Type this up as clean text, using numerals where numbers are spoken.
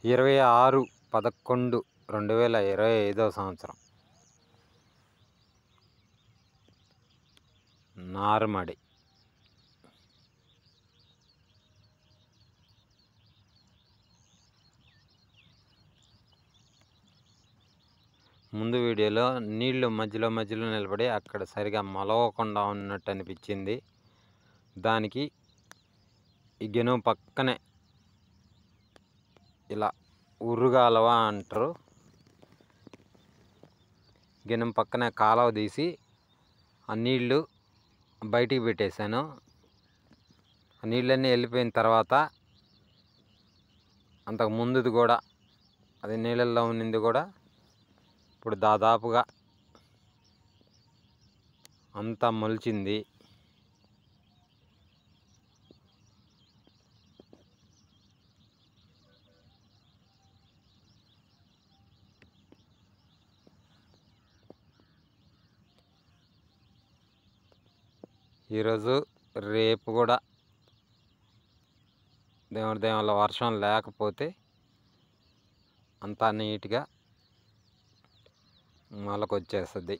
26/11/2025 సంవత్సరం. నార్మడి. ముందు వీడియోలో నీళ్లు మధ్యలో నిలబడి అక్కడ సరిగా మొలవకుండా ఉన్నట్టు అనిపించింది. దానికి ఈ గెనుము పక్కనే ఇలా ఉర్రుగాలవ అంటారు. గెనుము పక్కనే కాలువ తీసి ఆ నీళ్లు బయటికి పెట్టేశాను. ఆ నీళ్ళన్నీ వెళ్ళిపోయిన తర్వాత అంతకు ముందుది కూడా అది నీళ్ళల్లో ఉన్నింది కూడా ఇప్పుడు దాదాపుగా అంతా మొలిచింది. ఈరోజు రేపు కూడా దేవుడి దయ వల్ల వర్షం లేకపోతే అంతా నీట్గా మొలకొచ్చేస్తుంది.